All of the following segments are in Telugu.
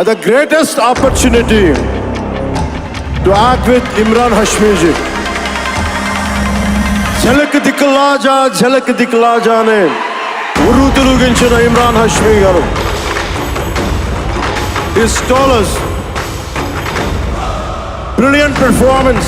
the greatest opportunity to act with Imran Hashmi ji. Jhalak dikla ja ne uru tiruginchina Imran Hashmi garu. His scholars, brilliant performance.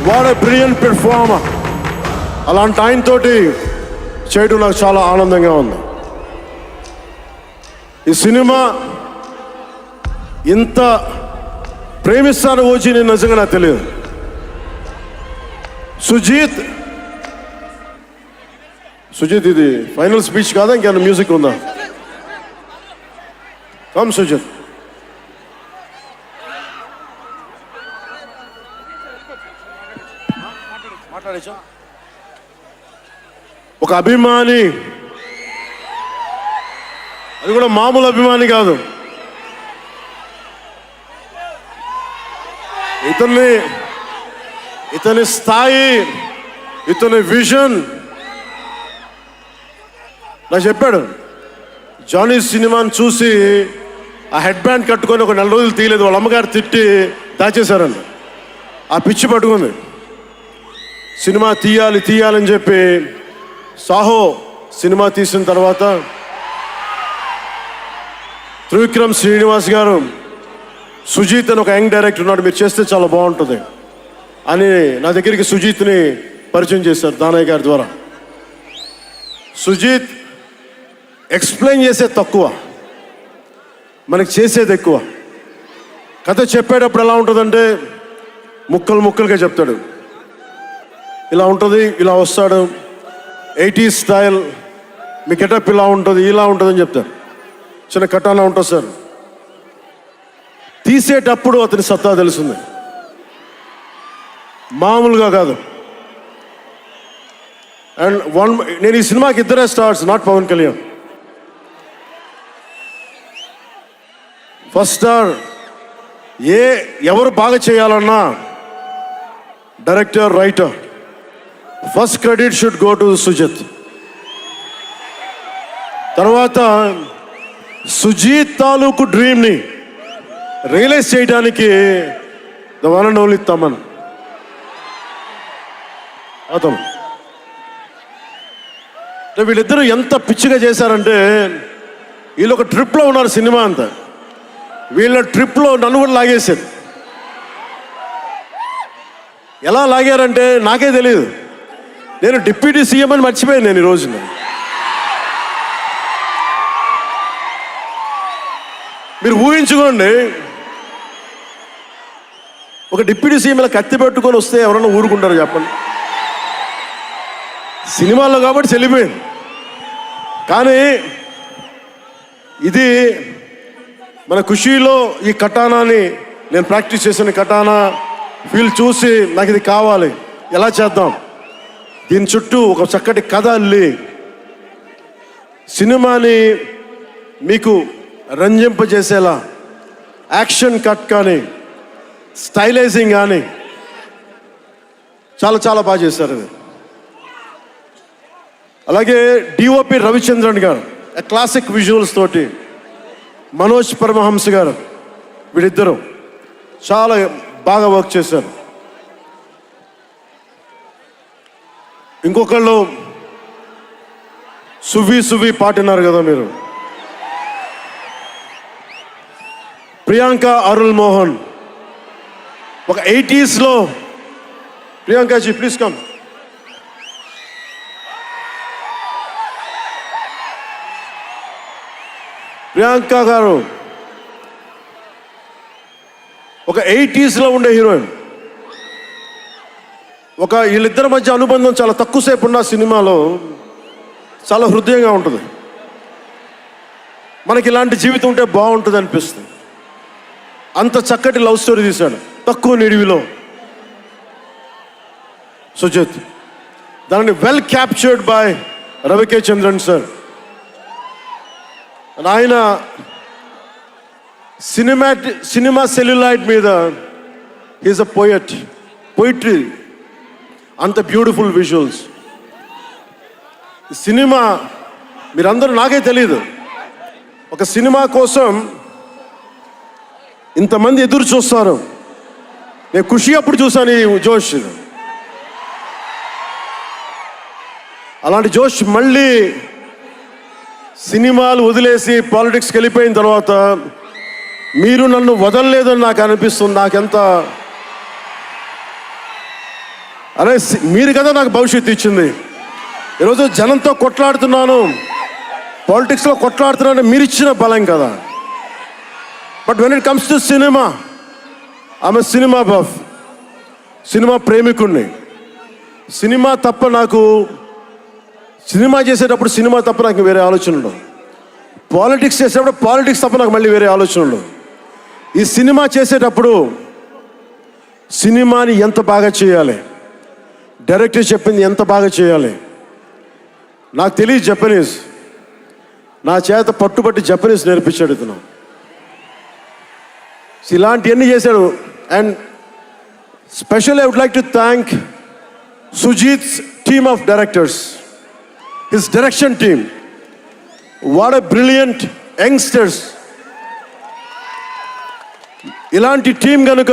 What a brilliant performer. అలాంటి ఆయనతోటి చేయడం నాకు చాలా ఆనందంగా ఉంది. ఈ సినిమా ఇంత ప్రేమిస్తాను వచ్చి నేను నిజంగా నాకు తెలియదు. సుజీత్ ఇది ఫైనల్ స్పీచ్ కాదా, ఇంకేమైనా మ్యూజిక్ ఉందా? కమ్ సుజిత్. మాట్లాడేచ్చా? ఒక అభిమాని, అది కూడా మామూలు అభిమాని కాదు, ఇతని స్థాయి, ఇతని విజన్ నాకు చెప్పాడు. జానీ సినిమాని చూసి ఆ హెడ్ బ్యాండ్ కట్టుకొని ఒక 4 రోజులు తీయలేదు, వాళ్ళ అమ్మగారు తిట్టి దాచేశారండి. ఆ పిచ్చి పట్టుకుంది. సినిమా తీయాలని చెప్పి సాహో సినిమా తీసిన తర్వాత త్రివిక్రమ్ శ్రీనివాస్ గారు, సుజీత్ అని ఒక యంగ్ డైరెక్టర్ ఉన్నాడు, మీరు చేస్తే చాలా బాగుంటుంది అని నా దగ్గరికి సుజీత్ని పరిచయం చేశారు దానయ్య గారి ద్వారా. సుజీత్ ఎక్స్ప్లెయిన్ చేసేది తక్కువ, మనకి చేసేది ఎక్కువ. కథ చెప్పేటప్పుడు ఎలా ఉంటుందంటే ముక్కలుగా చెప్తాడు. ఇలా ఉంటుంది, ఇలా వస్తాడు, 80s స్టైల్, మీ గెటప్ ఇలా ఉంటుంది, ఇలా ఉంటుందని చెప్తారు. చిన్న కటానా ఉంటుంది సార్. తీసేటప్పుడు అతని సత్తా తెలుస్తుంది, మామూలుగా కాదు. అండ్ నేను ఈ సినిమాకి ఇద్దరే stars, not Pawan Kalyan. First star ఎవరు బాగా చేయాలన్నా director, writer, first credit should go to Sujeeth. తర్వాత సుజీత్ తాలూకు డ్రీమ్ని రియలైజ్ చేయడానికి the one and only Thaman. అతను వీళ్ళిద్దరూ ఎంత పిచ్చిగా చేశారంటే, వీళ్ళు ఒక ట్రిప్లో ఉన్నారు సినిమా అంతా. వీళ్ళ ట్రిప్లో నన్ను కూడా లాగేశారు. ఎలా లాగారంటే నాకే తెలియదు. నేను డిప్యూటీ సీఎం అని మర్చిపోయాను నేను ఈ రోజున. మీరు ఊహించుకోండి, ఒక డిప్యూటీ సీఎం ఇలా కత్తి పెట్టుకొని వస్తే ఎవరన్నా ఊరుకుంటారు చెప్పండి? సినిమాల్లో కాబట్టి చెల్లిపోయింది. కానీ ఇది మన ఖుషీలో ఈ కటానాని నేను ప్రాక్టీస్ చేసిన కటానా ఫీల్ చూసి నాకు ఇది కావాలి, ఎలా చేద్దాం, దీని చుట్టూ ఒక చక్కటి కథ అల్లి సినిమాని మీకు రంజింపజేసేలా యాక్షన్ కట్ కానీ స్టైలైజింగ్ కానీ చాలా బాగా చేశారు అది. అలాగే డిఓపి రవిచంద్రన్ గారు క్లాసిక్ విజువల్స్ తోటి, మనోజ్ పరమహంస గారు, వీళ్ళిద్దరూ చాలా బాగా వర్క్ చేశారు. ఇంకొకళ్ళు సువి పాటినారు కదా మీరు, ప్రియాంక అరుల్ మోహన్. ఒక 80s లో ప్రియాంకాజీ ప్లీజ్ కమ్. ప్రియాంక గారు ఒక 80s లో ఉండే హీరోయిన్. వీళ్ళిద్దరి మధ్య అనుబంధం చాలా తక్కువసేపు ఉన్న సినిమాలో చాలా హృదయంగా ఉంటుంది. మనకి ఇలాంటి జీవితం ఉంటే బాగుంటుంది అనిపిస్తుంది. అంత చక్కటి లవ్ స్టోరీ తీశాడు తక్కువ నిడివిలో సుజిత్. దానిని well captured by రవికే Chandran sir. ఆయన సినిమా సెల్యులాయిడ్ మీద ఈజ్ అ పోయిట్రీ, అంత బ్యూటిఫుల్ విజువల్స్. సినిమా మీరందరూ, నాకే తెలీదు, ఒక సినిమా కోసం ఇంతమంది ఎదురు చూస్తారు. నేను ఖుషి అప్పుడు చూశాను ఈ జోష్. అలాంటి జోష్ మళ్ళీ సినిమాలు వదిలేసి పాలిటిక్స్కి వెళ్ళిపోయిన తర్వాత మీరు నన్ను వదలలేదని నాకు అనిపిస్తుంది. నాకెంత అరే మీరు కదా నాకు భవిష్యత్తు ఇచ్చింది. ఈరోజు జనంతో కొట్లాడుతున్నాను, పాలిటిక్స్లో కొట్లాడుతున్నాను, మీరు ఇచ్చిన బలం కదా. But when it comes to cinema, ఆమె సినిమా బఫ్, సినిమా ప్రేమికుణ్ణి. సినిమా తప్ప నాకు, సినిమా చేసేటప్పుడు సినిమా తప్ప నాకు వేరే ఆలోచన ఉండవు. పాలిటిక్స్ చేసేటప్పుడు పాలిటిక్స్ తప్ప నాకు మళ్ళీ వేరే ఆలోచన ఉండవు. ఈ సినిమా చేసేటప్పుడు సినిమాని ఎంత బాగా చేయాలి, డైరెక్టర్ చెప్పింది ఎంత బాగా చేయాలి. నాకు తెలియదు జపనీస్, నా చేత పట్టుబట్టి జపనీస్ నేర్పించాడు ఇతను. ఇలాంటివన్నీ చేశాడు. And special I would like to thank Sujeeth's team of directors, his direction team. What a brilliant youngsters. ఇలాంటి టీం కనుక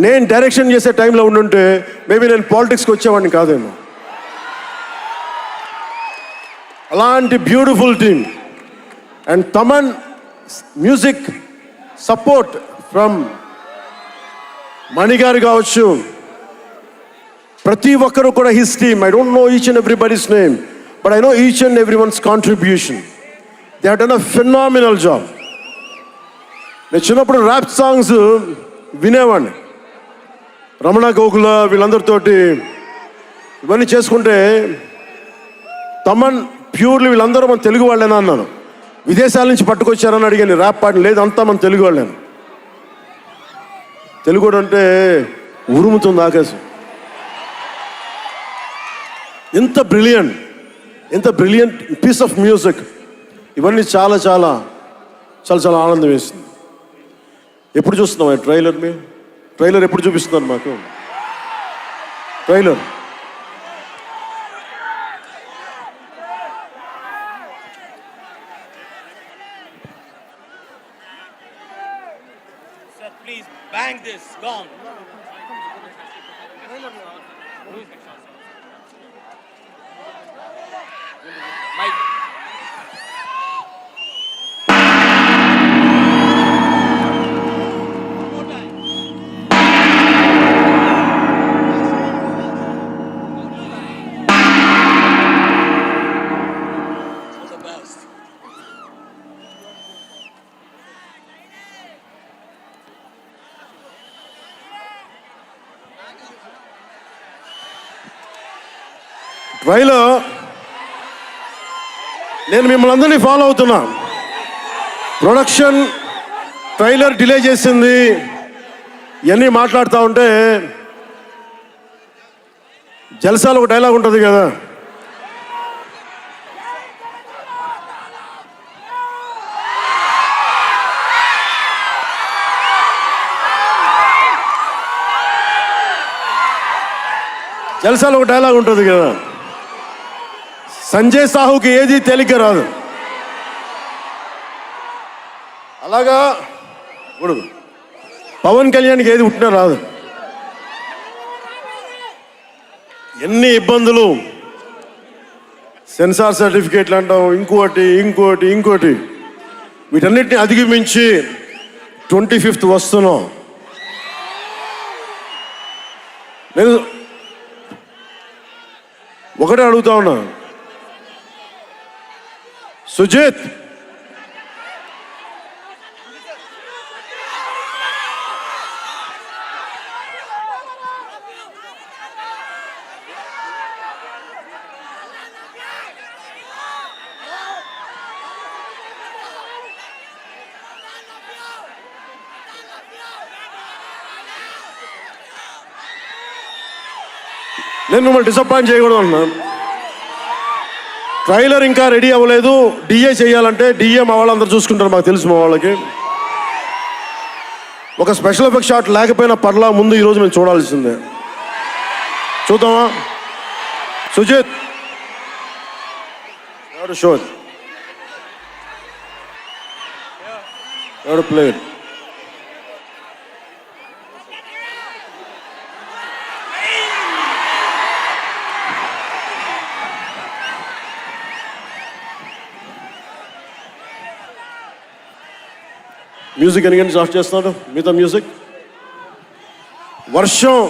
నేను డైరెక్షన్ చేసే టైంలో ఉండుంటే మేబీ నేను పాలిటిక్స్కి వచ్చేవాడిని కాదేమో. అలాంటి beautiful team. And Thaman music support from మణిగారు కావచ్చు, ప్రతి ఒక్కరు కూడా his team. I don't know each and everybody's name, but I know each and every one's contribution. They have done a phenomenal job. నేను చిన్నప్పుడు ర్యాప్ సాంగ్స్ వినేవాడిని, రమణ గోకుల వీళ్ళందరితోటి ఇవన్నీ చేసుకుంటే. తమన్ ప్యూర్లీ వీళ్ళందరూ మన తెలుగు వాళ్ళేనా అన్నాను. విదేశాల నుంచి పట్టుకొచ్చారని అడిగాను ర్యాప్ పాటలు. లేదు, అంతా మన తెలుగు వాళ్ళేను. తెలుగు అంటే ఉరుముతుంది ఆకాశం. ఎంత బ్రిలియంట్ పీస్ ఆఫ్ మ్యూజిక్. ఇవన్నీ చాలా చాలా చాలా చాలా ఆనందం వేస్తుంది. ఎప్పుడు చూస్తున్నాం ట్రైలర్? మేము ట్రైలర్ ఎప్పుడు చూపిస్తున్నారు మాకు? Trailer Sir, please bang this gong. Mike. Trailer నేను మిమ్మల్ని అందరినీ ఫాలో అవుతున్నా. ప్రొడక్షన్ ట్రైలర్ డిలే చేసింది, ఇవన్నీ మాట్లాడుతూ ఉంటే జల్సాలో ఒక డైలాగ్ ఉంటుంది కదా, జల్సాలో ఒక డైలాగ్ ఉంటుంది కదా, సంజయ్ సాహుకి ఏది తేలిక రాదు. అలాగా ఇప్పుడు పవన్ కళ్యాణ్కి ఏది పుట్టినా రాదు. ఎన్ని ఇబ్బందులు, సెన్సార్ సర్టిఫికేట్లు అంటాం, ఇంకోటి వీటన్నిటిని అధిగమించి 25th వస్తున్నాం. నేను ఒకటే అడుగుతా ఉన్నా, సుజిత్ నేను మిమ్మల్ని డిసప్పాయింట్ చేయకూడదు అన్నాను. ట్రైలర్ ఇంకా రెడీ అవ్వలేదు. డిఏ చేయాలంటే డిఏ మా వాళ్ళందరూ చూసుకుంటారు, మాకు తెలుసు. మా వాళ్ళకి ఒక స్పెషల్ ఎఫెక్ట్ షాట్ లేకపోయినా పర్లా, ముందు ఈరోజు మేము చూడాల్సిందే. చూద్దామా సుజిత్? షో ఎవరు ప్లేయర్? మ్యూజిక్ ఎన్ని గంటలు స్టార్ట్ చేస్తున్నాడు? మిగతా మ్యూజిక్. వర్షం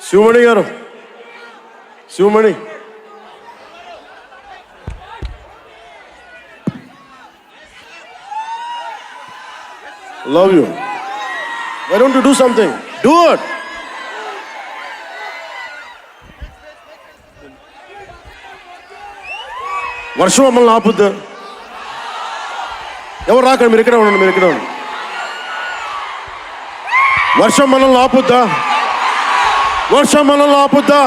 శివమణి గారు, Sivamani, love you. Why don't you do something? Do it. వర్షం మమ్మల్ని ఆపుద్దా? ఎవరు రాకండి, మీరు ఇక్కడే ఉండండి, మీరు ఇక్కడే ఉండండి. వర్షం మనల్ని ఆపుద్దా? వర్షం మనల్ని ఆపుద్దా?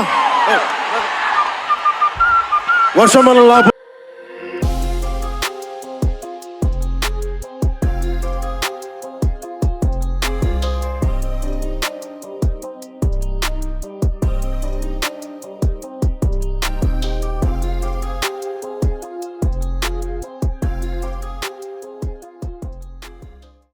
వర్షం మనల్ని ఆపు.